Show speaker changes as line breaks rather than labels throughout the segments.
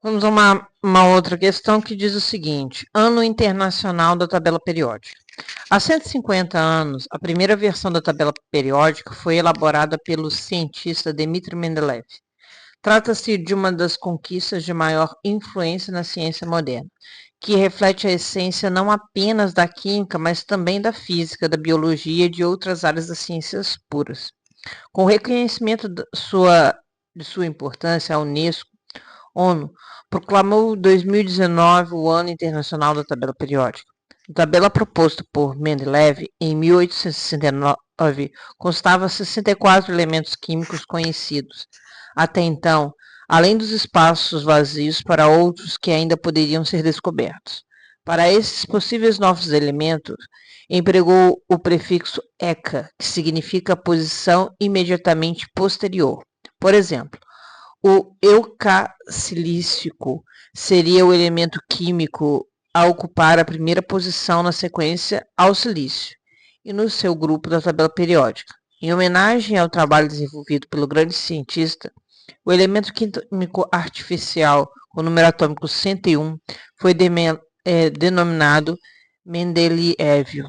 Vamos a uma outra questão que diz o seguinte: Ano Internacional da Tabela Periódica. Há 150 anos, a primeira versão da tabela periódica foi elaborada pelo cientista Dmitri Mendeleev. Trata-se de uma das conquistas de maior influência na ciência moderna, que reflete a essência não apenas da química, mas também da física, da biologia e de outras áreas das ciências puras. Com o reconhecimento de sua importância, a ONU proclamou 2019 o Ano Internacional da Tabela Periódica. A tabela proposta por Mendeleev em 1869 constava 64 elementos químicos conhecidos. Até então, além dos espaços vazios para outros que ainda poderiam ser descobertos. Para esses possíveis novos elementos, empregou o prefixo "eca", que significa posição imediatamente posterior. Por exemplo, o eucacilícico seria o elemento químico a ocupar a primeira posição na sequência ao silício e no seu grupo da tabela periódica. Em homenagem ao trabalho desenvolvido pelo grande cientista, o elemento químico artificial com número atômico 101 foi denominado mendeleévio.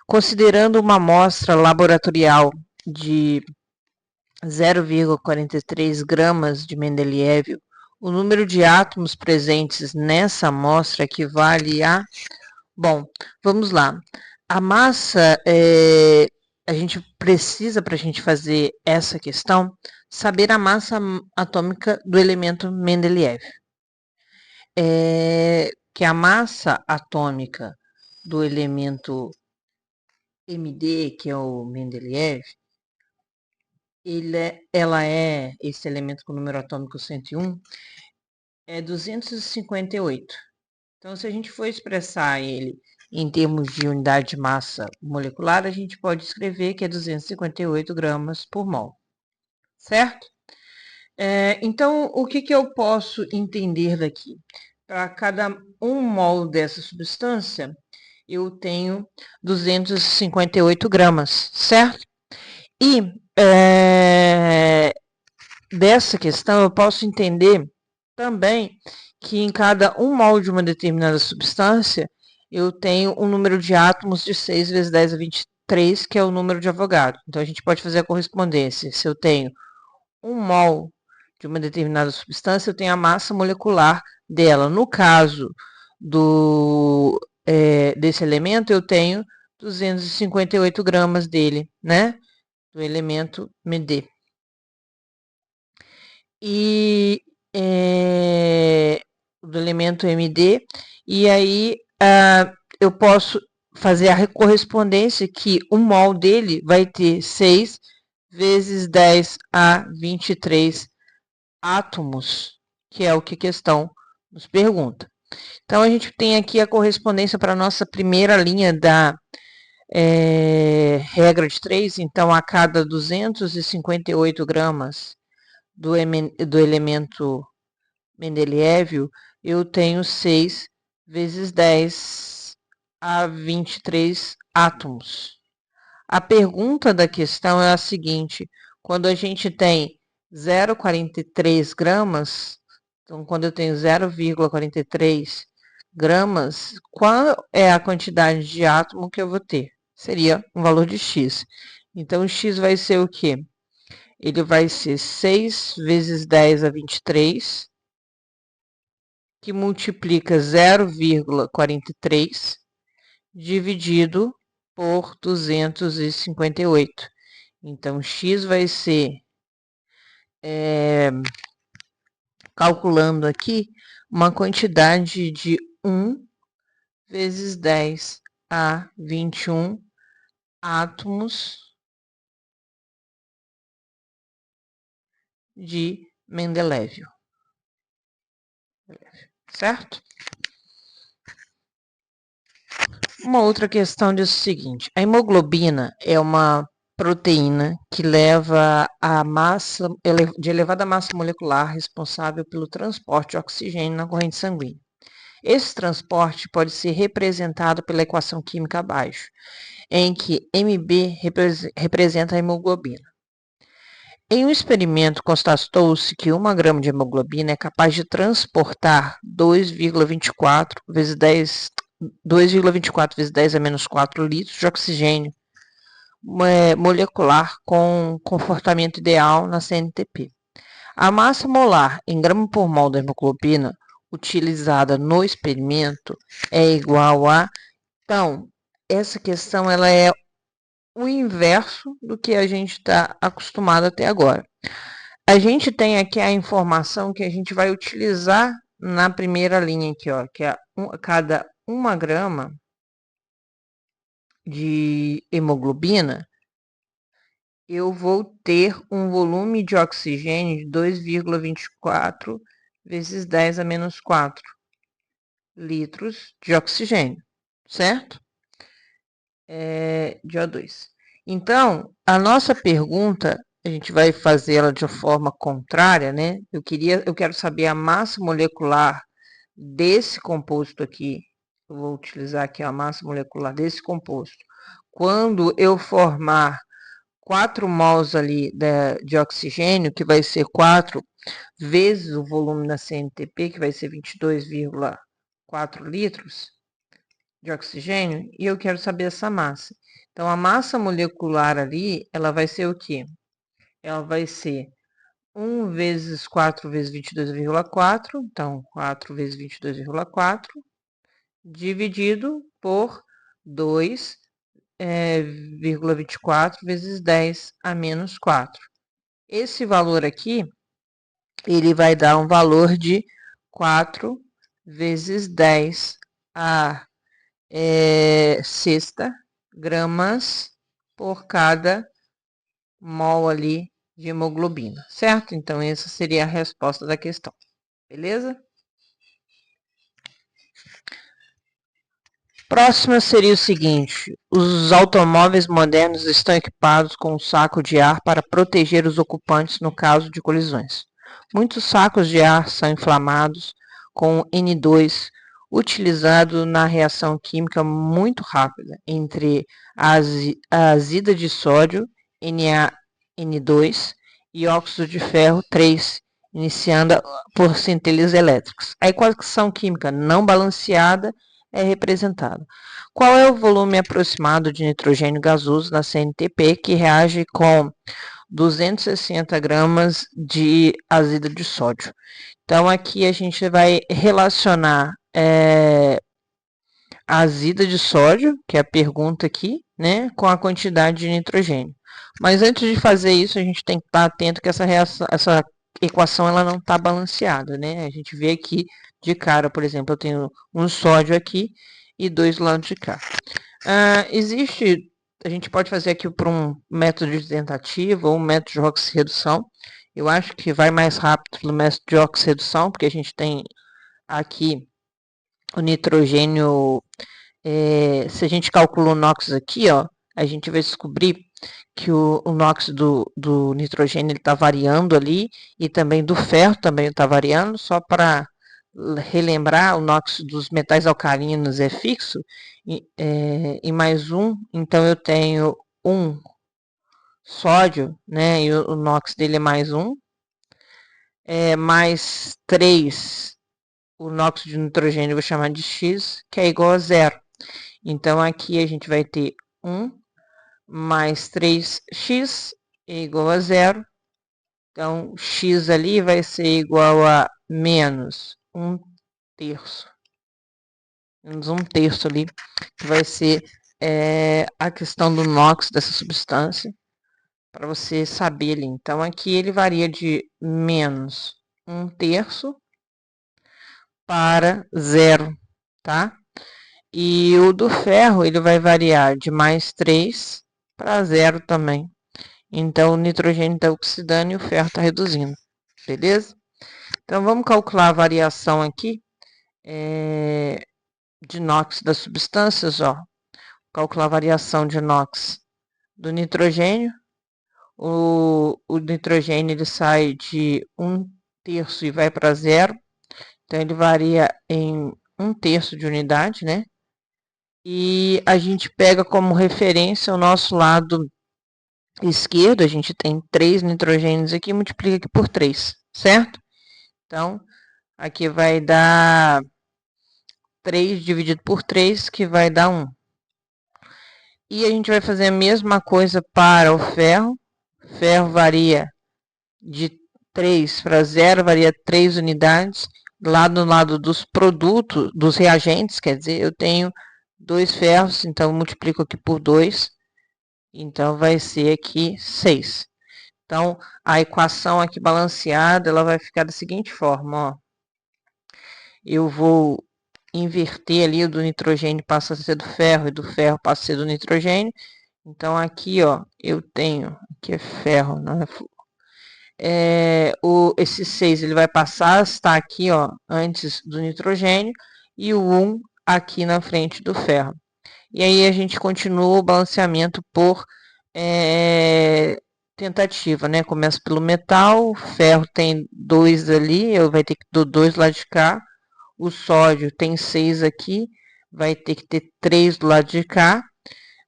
Considerando uma amostra laboratorial de 0,43 gramas de mendeleévio, o número de átomos presentes nessa amostra equivale a... Bom, vamos lá. A massa, a gente precisa, para a gente fazer essa questão, saber a massa atômica do elemento mendeleévio. Que a massa atômica do elemento MD, que é o Mendeleev, esse elemento com número atômico 101, é 258. Então, se a gente for expressar ele em termos de unidade de massa molecular, a gente pode escrever que é 258 gramas por mol, certo? Então, o que eu posso entender daqui? Para cada 1 mol dessa substância, eu tenho 258 gramas, certo? E dessa questão eu posso entender também que em cada 1 mol de uma determinada substância, eu tenho um número de átomos de 6 vezes 10 a 23, que é o número de Avogadro. Então, a gente pode fazer a correspondência. Se eu tenho 1 mol de uma determinada substância, eu tenho a massa molecular dela. No caso desse elemento, eu tenho 258 gramas dele, né? Do elemento MD. E do elemento MD, e aí eu posso fazer a correspondência que 1 mol dele vai ter 6 vezes 10 a 23 átomos, que é o que a questão nos pergunta. Então, a gente tem aqui a correspondência para a nossa primeira linha da regra de 3. Então, a cada 258 gramas do elemento mendeleévio, eu tenho 6 vezes 10 a 23 átomos. A pergunta da questão é a seguinte: quando a gente tem 0,43 gramas, então quando eu tenho 0,43 gramas, qual é a quantidade de átomo que eu vou ter? Seria um valor de x. Então, o x vai ser o quê? Ele vai ser 6 vezes 10 a 23, que multiplica 0,43, dividido por 258. Então, x vai ser, calculando aqui, uma quantidade de 1 vezes 10 a 21 átomos de mendeleévio. Certo? Uma outra questão diz o seguinte: a hemoglobina é uma proteína que leva a massa de elevada massa molecular responsável pelo transporte de oxigênio na corrente sanguínea. Esse transporte pode ser representado pela equação química abaixo, em que Mb representa a hemoglobina. Em um experimento, constatou-se que 1 grama de hemoglobina é capaz de transportar 2,24 vezes 10 a menos 4 litros de oxigênio molecular com comportamento ideal na CNTP. A massa molar em grama por mol da hemoglobina utilizada no experimento é igual a... Então, essa questão ela é o inverso do que a gente está acostumado até agora. A gente tem aqui a informação que a gente vai utilizar na primeira linha aqui, ó, que é cada 1 grama de hemoglobina, eu vou ter um volume de oxigênio de 2,24 vezes 10 a menos 4 litros de oxigênio, certo? De O2. Então, a nossa pergunta, a gente vai fazê-la de forma contrária, né? Eu quero saber a massa molecular desse composto aqui. Eu vou utilizar aqui a massa molecular desse composto. Quando eu formar 4 mols ali de oxigênio, que vai ser 4 vezes o volume da CNTP, que vai ser 22,4 litros de oxigênio, e eu quero saber essa massa. Então, a massa molecular ali, ela vai ser o quê? Ela vai ser 1 vezes 4 vezes 22,4, então 4 vezes 22,4, dividido por 2,24 vezes 10 a menos 4. Esse valor aqui, ele vai dar um valor de 4 vezes 10 a sexta gramas por cada mol ali de hemoglobina, certo? Então, essa seria a resposta da questão, beleza? Próxima seria o seguinte: os automóveis modernos estão equipados com um saco de ar para proteger os ocupantes no caso de colisões. Muitos sacos de ar são inflamados com N2, utilizado na reação química muito rápida entre a azida de sódio, NaN2, e óxido de ferro 3, iniciando por centelhas elétricas. A equação química não balanceada é representada. Qual é o volume aproximado de nitrogênio gasoso na CNTP que reage com 260 gramas de azida de sódio? Então, aqui a gente vai relacionar a azida de sódio, que é a pergunta aqui, né, com a quantidade de nitrogênio. Mas antes de fazer isso, a gente tem que estar atento que essa equação ela não está balanceada, né? A gente vê aqui de cara, por exemplo, eu tenho um sódio aqui e 2 lados de cá. A gente pode fazer aqui por um método de tentativa ou um método de oxirredução. Eu acho que vai mais rápido no método de oxirredução, porque a gente tem aqui o nitrogênio. Se a gente calcula o NOx aqui, ó, a gente vai descobrir que o NOx do nitrogênio está variando ali, e também do ferro também está variando. Só para relembrar, o NOx dos metais alcalinos é fixo, e mais um, então eu tenho um sódio, né, e o NOx dele é mais um, mais 3, o NOx de nitrogênio eu vou chamar de X, que é igual a 0. Então, aqui a gente vai ter 1 mais 3x é igual a 0. Então, x ali vai ser igual a menos 1/3. Menos 1/3 ali, que vai ser a questão do NOx dessa substância, para você saber ali. Então, aqui ele varia de menos 1/3 para 0, tá? E o do ferro, ele vai variar de mais 3 para 0 também. Então, o nitrogênio está oxidando e o ferro está reduzindo. Beleza? Então, vamos calcular a variação aqui de NOx das substâncias. Ó. Calcular a variação de NOx do nitrogênio. O nitrogênio ele sai de 1/3 e vai para 0. Então, ele varia em 1/3 de unidade, né? E a gente pega como referência o nosso lado esquerdo, a gente tem 3 nitrogênios aqui, multiplica aqui por 3, certo? Então, aqui vai dar 3 dividido por 3, que vai dar 1. E a gente vai fazer a mesma coisa para o ferro. Ferro varia de 3 para 0, varia 3 unidades. Lá no lado dos produtos, dos reagentes, quer dizer, eu tenho 2 ferros, então eu multiplico aqui por 2. Então, vai ser aqui 6. Então, a equação aqui balanceada, ela vai ficar da seguinte forma, ó. Eu vou inverter ali, o do nitrogênio passa a ser do ferro, e do ferro passa a ser do nitrogênio. Então, aqui, ó, eu tenho, aqui é ferro, não é esse 6, ele vai passar a estar aqui, ó, antes do nitrogênio, e o 1 aqui na frente do ferro. E aí a gente continua o balanceamento por tentativa, né? Começa pelo metal, o ferro tem 2 ali, eu vai ter que ter 2 lá de cá. O sódio tem 6 aqui, vai ter que ter 3 do lado de cá.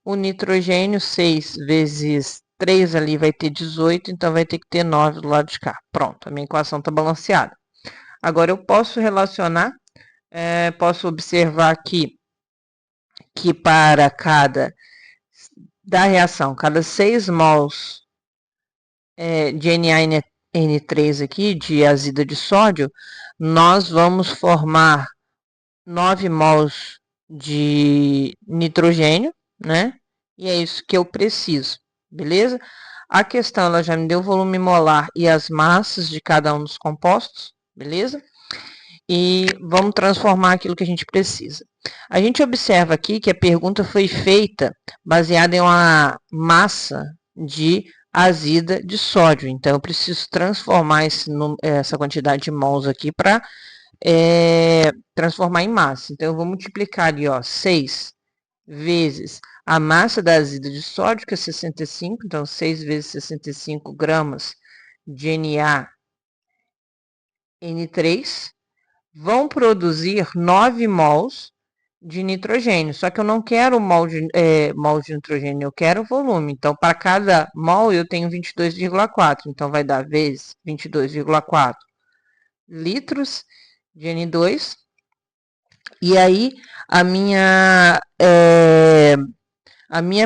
O nitrogênio, 6 vezes 3 ali vai ter 18, então vai ter que ter 9 do lado de cá. Pronto, a minha equação está balanceada. Agora eu posso relacionar, posso observar aqui que para cada da reação, cada 6 mols de NaN3 aqui, de azida de sódio, nós vamos formar 9 mols de nitrogênio, né? E é isso que eu preciso, beleza? A questão, ela já me deu o volume molar e as massas de cada um dos compostos, beleza? E vamos transformar aquilo que a gente precisa. A gente observa aqui que a pergunta foi feita baseada em uma massa de azida de sódio. Então, eu preciso transformar essa quantidade de mols aqui para transformar em massa. Então, eu vou multiplicar ali, ó, 6 vezes a massa da azida de sódio, que é 65. Então, 6 vezes 65 gramas de NaN3 vão produzir 9 mols de nitrogênio. Só que eu não quero mol de nitrogênio, eu quero volume. Então, para cada mol, eu tenho 22,4. Então, vai dar vezes 22,4 litros de N2. E aí, a minha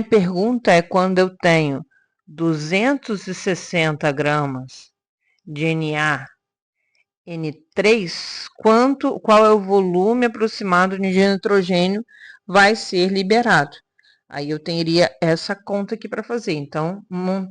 pergunta é quando eu tenho 260 gramas de NaN3, qual é o volume aproximado de nitrogênio vai ser liberado. Aí eu teria essa conta aqui para fazer. Então,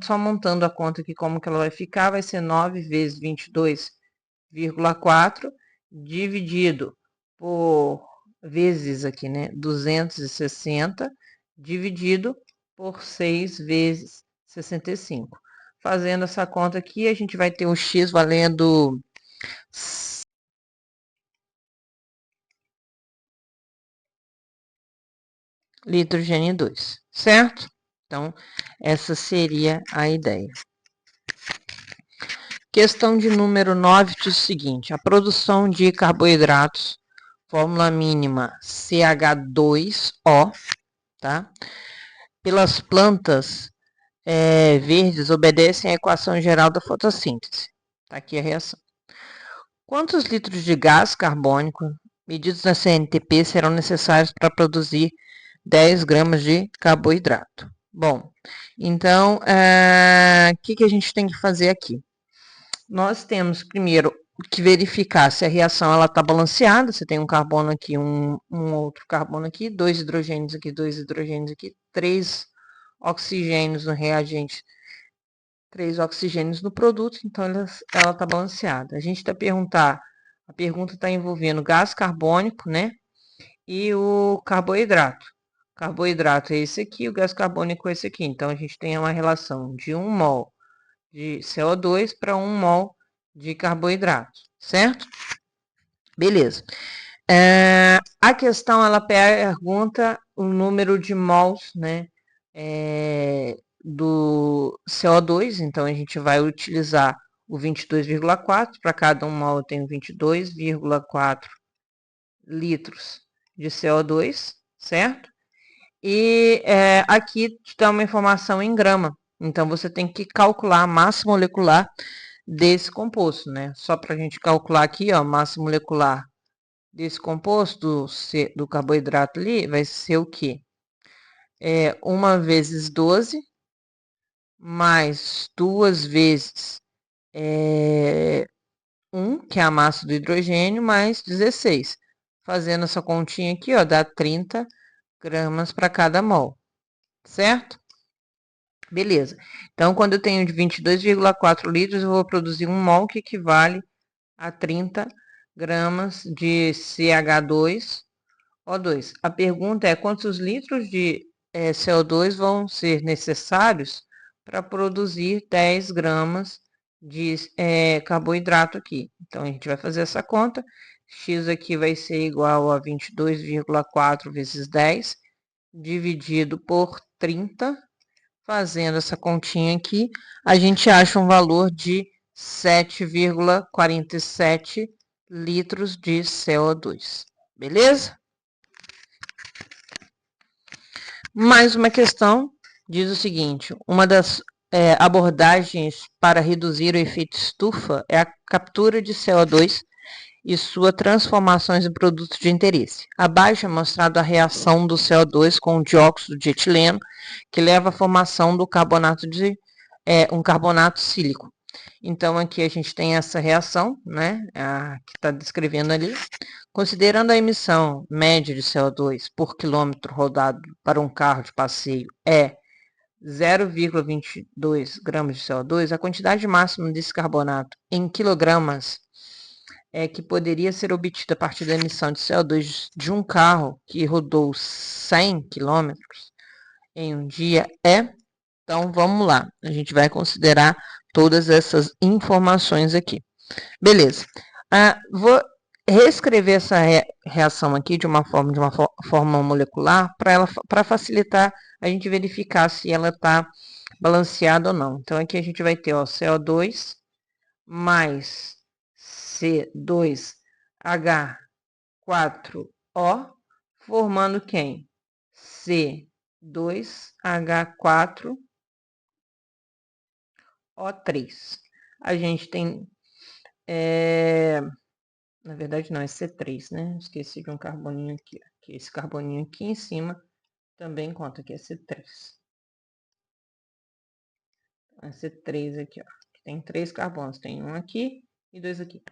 só montando a conta aqui, como que ela vai ficar, vai ser 9 vezes 22,4 dividido por vezes aqui, né? 260 dividido por 6 vezes 65. Fazendo essa conta aqui, a gente vai ter um X valendo litros de N2, certo? Então, essa seria a ideia. Questão de número 9 diz o seguinte: a produção de carboidratos, fórmula mínima CH2O, tá? Pelas plantas verdes obedecem à equação geral da fotossíntese. Tá aqui a reação. Quantos litros de gás carbônico medidos na CNTP serão necessários para produzir 10 gramas de carboidrato? Bom, então, o que a gente tem que fazer aqui? Nós temos, primeiro, que verificar se a reação está balanceada. Você tem um carbono aqui, um outro carbono aqui, 2 hidrogênios aqui, 2 hidrogênios aqui, 3 oxigênios no reagente, 3 oxigênios no produto, então ela está balanceada. A gente está a pergunta está envolvendo gás carbônico, né? E o carboidrato. O carboidrato é esse aqui, o gás carbônico é esse aqui. Então, a gente tem uma relação de 1 mol de CO2 para 1 mol de carboidrato, certo? Beleza. A questão, ela pergunta o número de mols, né, do CO2, então a gente vai utilizar o 22,4, para cada 1 mol eu tenho 22,4 litros de CO2, certo? E aqui te dá uma informação em grama. Então, você tem que calcular a massa molecular desse composto, né? Só para a gente calcular aqui, ó, a massa molecular desse composto, do carboidrato ali, vai ser o quê? 1 vezes 12, mais 2 vezes 1, que é a massa do hidrogênio, mais 16. Fazendo essa continha aqui, ó, dá 30 gramas para cada mol, certo? Beleza. Então, quando eu tenho de 22,4 litros, eu vou produzir 1 mol que equivale a 30 gramas de CH2O2. A pergunta é quantos litros de CO2 vão ser necessários para produzir 10 gramas de carboidrato aqui. Então, a gente vai fazer essa conta. X aqui vai ser igual a 22,4 vezes 10, dividido por 30. Fazendo essa continha aqui, a gente acha um valor de 7,47 litros de CO2. Beleza? Mais uma questão diz o seguinte: uma das abordagens para reduzir o efeito estufa é a captura de CO2 e suas transformações em produtos de interesse. Abaixo é mostrado a reação do CO2 com o dióxido de etileno, que leva à formação do carbonato de um carbonato sílico. Então, aqui a gente tem essa reação, né, que está descrevendo ali. Considerando a emissão média de CO2 por quilômetro rodado para um carro de passeio é 0,22 gramas de CO2, a quantidade máxima desse carbonato em quilogramas que poderia ser obtida a partir da emissão de CO2 de um carro que rodou 100 quilômetros em um dia é... Então, vamos lá. A gente vai considerar todas essas informações aqui. Beleza. Vou reescrever essa reação aqui de uma forma molecular para facilitar a gente verificar se ela está balanceada ou não. Então, aqui a gente vai ter, ó, CO2 mais C2H4O, formando quem? C2H4O3. A gente tem, na verdade não, é C3, né? Esqueci de um carboninho aqui. Esse carboninho aqui em cima também conta, que é C3. É C3 aqui, ó. Tem 3 carbonos, tem um aqui e 2 aqui.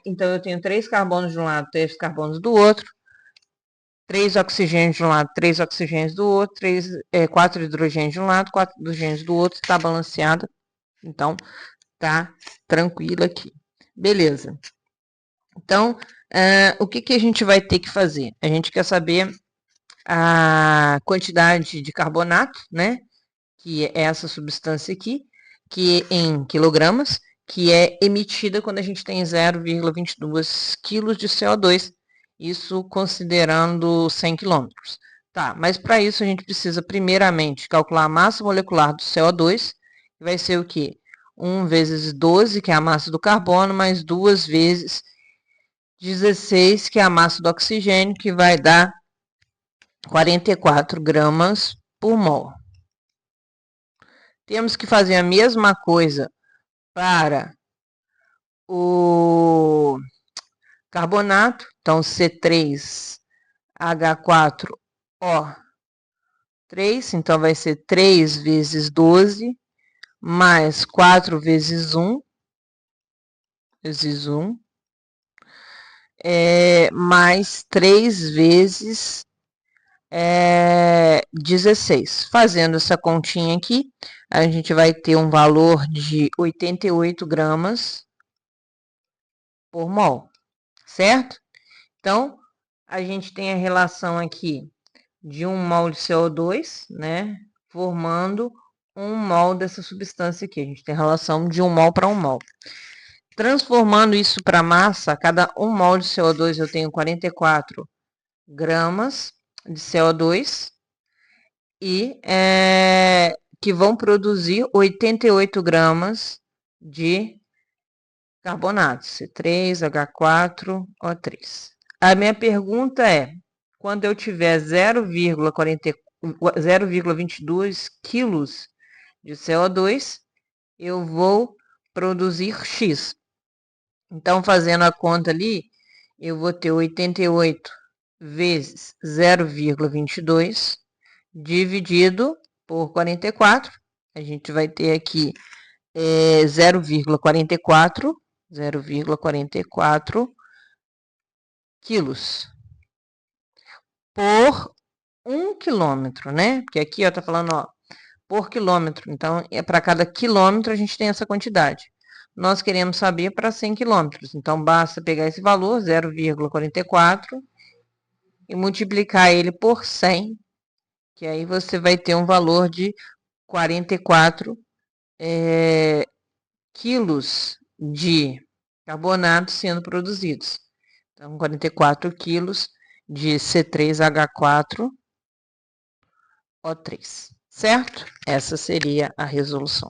Então, eu tenho 3 carbonos de um lado, 3 carbonos do outro, 3 oxigênios de um lado, 3 oxigênios do outro, 4 hidrogênios de um lado, 4 hidrogênios do outro, está balanceada. Então, tá tranquilo aqui. Beleza. Então, o que a gente vai ter que fazer? A gente quer saber a quantidade de carbonato, né? Que é essa substância aqui, que em quilogramas, que é emitida quando a gente tem 0,22 kg de CO2, isso considerando 100 km. Tá, mas para isso a gente precisa primeiramente calcular a massa molecular do CO2, que vai ser o quê? 1 vezes 12, que é a massa do carbono, mais 2 vezes 16, que é a massa do oxigênio, que vai dar 44 gramas por mol. Temos que fazer a mesma coisa para o carbonato, então C3H4O3, então vai ser 3 vezes 12, mais 4 vezes 1, mais 3 vezes 16. Fazendo essa continha aqui, a gente vai ter um valor de 88 gramas por mol, certo? Então, a gente tem a relação aqui de 1 mol de CO2, né, formando 1 mol dessa substância aqui. A gente tem a relação de 1 mol para 1 mol. Transformando isso para massa, cada 1 mol de CO2 eu tenho 44 gramas de CO2 e que vão produzir 88 gramas de carbonato, C3H4O3. A minha pergunta é, quando eu tiver 0,44 0,22 quilos de CO2, eu vou produzir X. Então, fazendo a conta ali, eu vou ter 88 vezes 0,22 dividido por 44. A gente vai ter aqui 0,44 quilos por 1 quilômetro, né? Porque aqui, ó, tá falando, ó, por quilômetro. Então, para cada quilômetro a gente tem essa quantidade. Nós queremos saber para 100 quilômetros. Então, basta pegar esse valor, 0,44, e multiplicar ele por 100, que aí você vai ter um valor de 44 quilos de carbonato sendo produzidos. Então, 44 quilos de C3H4O3, certo? Essa seria a resolução.